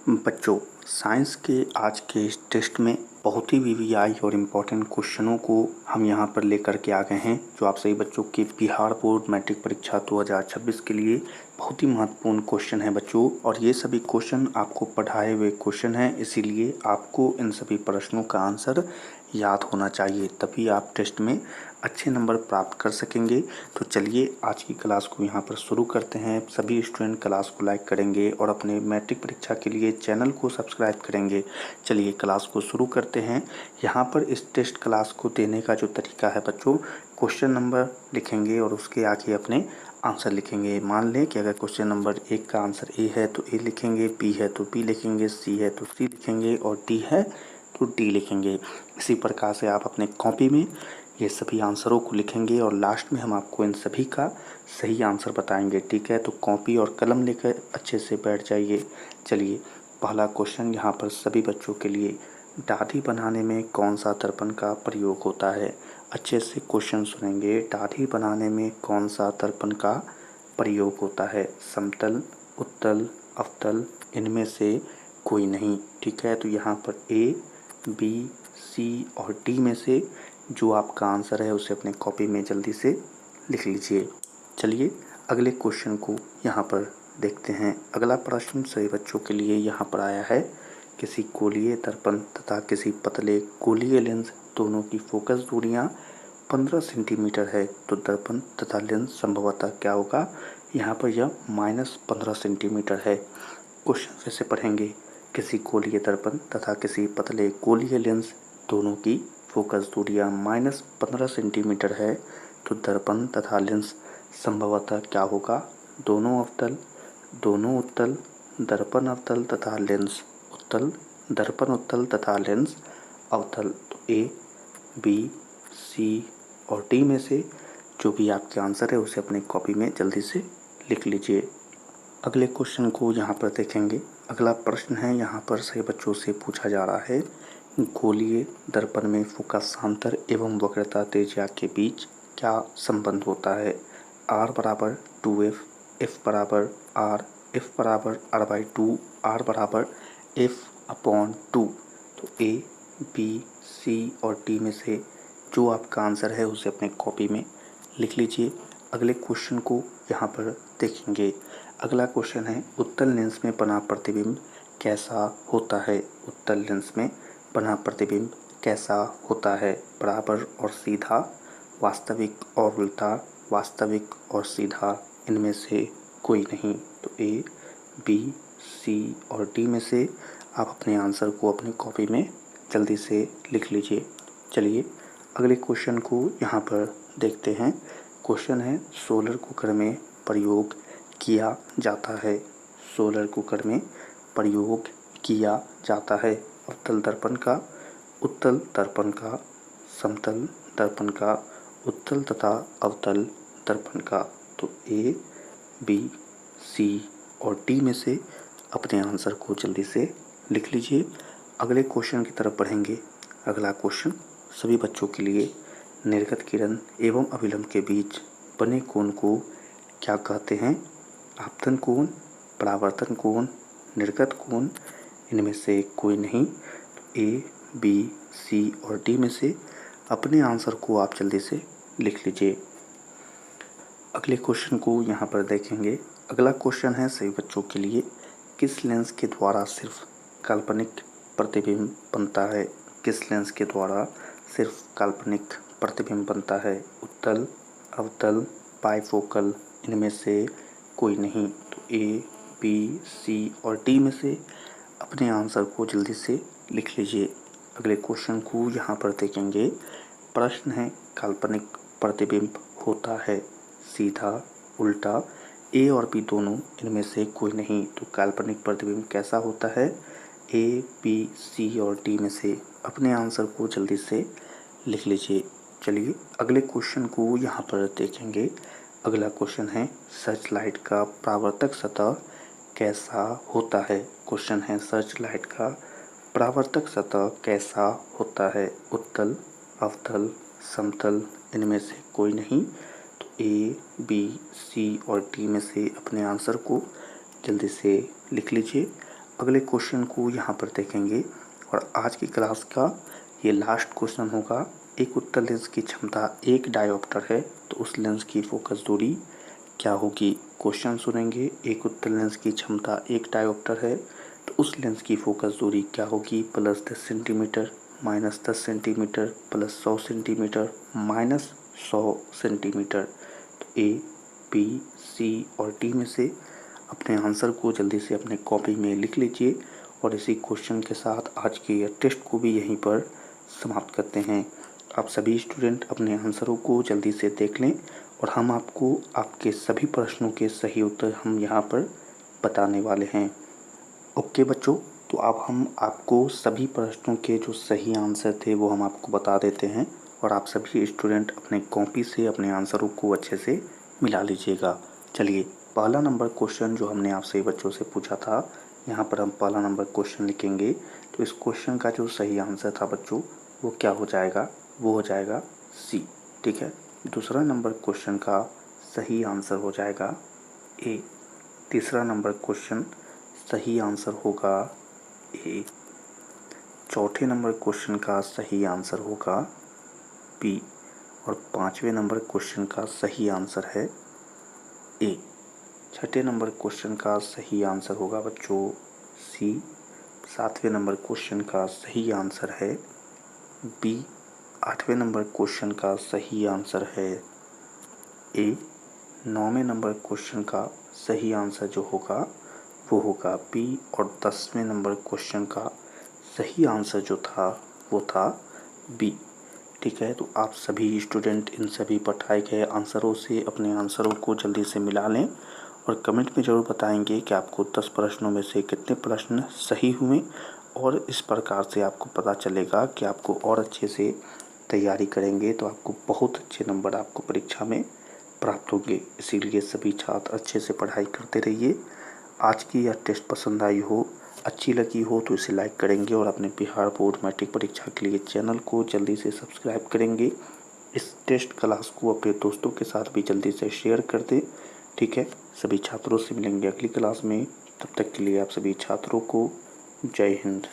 बच्चों, साइंस के आज के इस टेस्ट में बहुत ही वीवीआई और इम्पोर्टेंट क्वेश्चनों को हम यहाँ पर लेकर के आ गए हैं, जो आप सभी बच्चों के बिहार बोर्ड मैट्रिक परीक्षा 2026 के लिए बहुत ही महत्वपूर्ण क्वेश्चन है बच्चों। और ये सभी क्वेश्चन आपको पढ़ाए हुए क्वेश्चन हैं, इसीलिए आपको इन सभी प्रश्नों का आंसर याद होना चाहिए, तभी आप टेस्ट में अच्छे नंबर प्राप्त कर सकेंगे। तो चलिए आज की क्लास को यहाँ पर शुरू करते हैं। सभी स्टूडेंट क्लास को लाइक करेंगे और अपने मैट्रिक परीक्षा के लिए चैनल को सब्सक्राइब करेंगे। चलिए क्लास को शुरू करते हैं। यहाँ पर इस टेस्ट क्लास को देने का जो तरीका है बच्चों, क्वेश्चन नंबर लिखेंगे और उसके आगे अपने आंसर लिखेंगे। मान लें कि अगर क्वेश्चन नंबर 1 का आंसर ए है तो ए लिखेंगे, बी है तो बी लिखेंगे, सी है तो सी लिखेंगे और डी है तो डी लिखेंगे। इसी प्रकार से आप अपने कॉपी में ये सभी आंसरों को लिखेंगे और लास्ट में हम आपको इन सभी का सही आंसर बताएंगे। ठीक है, तो कॉपी और कलम लेकर अच्छे से बैठ जाइए। चलिए पहला क्वेश्चन यहाँ पर सभी बच्चों के लिए, दाढ़ी बनाने में कौन सा दर्पण का प्रयोग होता है? अच्छे से क्वेश्चन सुनेंगे। दाढ़ी बनाने में कौन सा दर्पण का प्रयोग होता है? समतल, उत्तल, अवतल, इनमें से कोई नहीं। ठीक है, तो यहाँ पर ए, बी, सी और डी में से जो आपका आंसर है उसे अपने कॉपी में जल्दी से लिख लीजिए। चलिए अगले क्वेश्चन को यहाँ पर देखते हैं। अगला प्रश्न सभी बच्चों के लिए यहाँ पर आया है, किसी गोलीय दर्पण तथा किसी पतले गोलीय लेंस दोनों की फोकस दूरियाँ 15 सेंटीमीटर है, तो दर्पण तथा लेंस संभवतः क्या होगा? यहाँ पर यह -15 सेंटीमीटर है। क्वेश्चन फिर से पढ़ेंगे। किसी गोलीय दर्पण तथा किसी पतले गोलीय लेंस दोनों की फोकस दूरियाँ -15 सेंटीमीटर है, तो दर्पण तथा लेंस संभवतः क्या होगा? दोनों अवतल, दोनों उत्तल, दर्पण अवतल तथा लेंस उत्तल, दर्पण उत्तल तथा लेंस अवतल। तो ए, बी, सी और डी में से जो भी आपके आंसर है उसे अपनी कॉपी में जल्दी से लिख लीजिए। अगले क्वेश्चन को यहाँ पर देखेंगे। अगला प्रश्न है, यहाँ पर सभी बच्चों से पूछा जा रहा है, गोलीय दर्पण में फोकसांतर एवं वक्रता त्रिज्या के बीच क्या संबंध होता है? R बराबर 2F, F बराबर R, F बराबर R/2, R बराबर F/2। तो ए, बी, सी और डी में से जो आपका आंसर है उसे अपने कॉपी में लिख लीजिए। अगले क्वेश्चन को यहाँ पर देखेंगे। अगला क्वेश्चन है, उत्तल लेंस में बना प्रतिबिंब कैसा होता है? उत्तल लेंस में बना प्रतिबिंब कैसा होता है? बराबर और सीधा, वास्तविक और उल्टा, वास्तविक और सीधा, इनमें से कोई नहीं। तो ए, बी, सी और डी में से आप अपने आंसर को अपनी कॉपी में जल्दी से लिख लीजिए। चलिए अगले क्वेश्चन को यहाँ पर देखते हैं। क्वेश्चन है, सोलर कुकर में प्रयोग किया जाता है। सोलर कुकर में प्रयोग किया जाता है अवतल दर्पण का, उत्तल दर्पण का, समतल दर्पण का, उत्तल तथा अवतल दर्पण का। तो ए, बी, सी और डी में से अपने आंसर को जल्दी से लिख लीजिए। अगले क्वेश्चन की तरफ बढ़ेंगे। अगला क्वेश्चन सभी बच्चों के लिए, निर्गत किरण एवं अभिलंब के बीच बने कोण को क्या कहते हैं? आपतन कोण, परावर्तन कोण, निर्गत कोण, इनमें से कोई नहीं। ए, बी, सी और डी में से अपने आंसर को आप जल्दी से लिख लीजिए। अगले क्वेश्चन को यहाँ पर देखेंगे। अगला क्वेश्चन है सभी बच्चों के लिए, किस लेंस के द्वारा सिर्फ काल्पनिक प्रतिबिंब बनता है? किस लेंस के द्वारा सिर्फ काल्पनिक प्रतिबिंब बनता है? उत्तल, अवतल, बाइफोकल, इनमें से कोई नहीं। तो ए, बी, सी और डी में से अपने आंसर को जल्दी से लिख लीजिए। अगले क्वेश्चन को यहाँ पर देखेंगे। प्रश्न है, काल्पनिक प्रतिबिंब होता है सीधा, उल्टा, ए और बी दोनों, इनमें से कोई नहीं। तो काल्पनिक प्रतिबिंब कैसा होता है? ए, बी, सी और डी में से अपने आंसर को जल्दी से लिख लीजिए। चलिए अगले क्वेश्चन को यहाँ पर देखेंगे। अगला क्वेश्चन है, सर्च लाइट का परावर्तक सतह कैसा होता है? क्वेश्चन है, सर्च लाइट का परावर्तक सतह कैसा होता है? उत्तल, अवतल, समतल, इनमें से कोई नहीं। तो ए, बी, सी और डी में से अपने आंसर को जल्दी से लिख लीजिए। अगले क्वेश्चन को यहाँ पर देखेंगे और आज की क्लास का ये लास्ट क्वेश्चन होगा। एक उत्तल लेंस की क्षमता 1 डायोप्टर है तो उस लेंस की फोकस दूरी क्या होगी। क्वेश्चन सुनेंगे। एक उत्तल लेंस की क्षमता 1 डायोप्टर है तो उस लेंस की फोकस दूरी क्या होगी। +10 सेंटीमीटर, -10 सेंटीमीटर, +100 सेंटीमीटर, -100 सेंटीमीटर। तो ए, बी, सी और डी में से अपने आंसर को जल्दी से अपने कॉपी में लिख लीजिए और इसी क्वेश्चन के साथ आज के यह टेस्ट को भी यहीं पर समाप्त करते हैं। आप सभी स्टूडेंट अपने आंसरों को जल्दी से देख लें और हम आपको आपके सभी प्रश्नों के सही उत्तर हम यहाँ पर बताने वाले हैं। ओके बच्चों, तो अब हम आपको सभी प्रश्नों के जो सही आंसर थे वो हम आपको बता देते हैं और आप सभी स्टूडेंट अपने कॉपी से अपने आंसरों को अच्छे से मिला लीजिएगा। चलिए, पहला नंबर क्वेश्चन जो हमने आपसे बच्चों से पूछा था, यहाँ पर हम पहला नंबर क्वेश्चन लिखेंगे। तो इस क्वेश्चन का जो सही आंसर था बच्चों वो क्या हो जाएगा, वो हो जाएगा सी। ठीक है। दूसरा नंबर क्वेश्चन का सही आंसर हो जाएगा ए। तीसरा नंबर क्वेश्चन सही आंसर होगा ए। चौथे नंबर क्वेश्चन का सही आंसर होगा बी और पांचवें नंबर क्वेश्चन का सही आंसर है ए। छठे नंबर क्वेश्चन का सही आंसर होगा बच्चों सी। सातवें नंबर क्वेश्चन का सही आंसर है बी। आठवें नंबर क्वेश्चन का सही आंसर है ए। नौवें नंबर क्वेश्चन का सही आंसर जो होगा वो होगा बी और 10वें नंबर क्वेश्चन का सही आंसर जो था वो था बी। ठीक है। तो आप सभी स्टूडेंट इन सभी बताए गए आंसरों से अपने आंसरों को जल्दी से मिला लें और कमेंट में ज़रूर बताएंगे कि आपको 10 प्रश्नों में से कितने प्रश्न सही हुए और इस प्रकार से आपको पता चलेगा कि आपको और अच्छे से तैयारी करेंगे तो आपको बहुत अच्छे नंबर आपको परीक्षा में प्राप्त होंगे। इसीलिए सभी छात्र अच्छे से पढ़ाई करते रहिए। आज की यह टेस्ट पसंद आई हो, अच्छी लगी हो तो इसे लाइक करेंगे और अपने बिहार बोर्ड मैट्रिक परीक्षा के लिए चैनल को जल्दी से सब्सक्राइब करेंगे। इस टेस्ट क्लास को अपने दोस्तों के साथ भी जल्दी से शेयर कर दें। ठीक है। सभी छात्रों से मिलेंगे अगली क्लास में। तब तक के लिए आप सभी छात्रों को जय हिंद।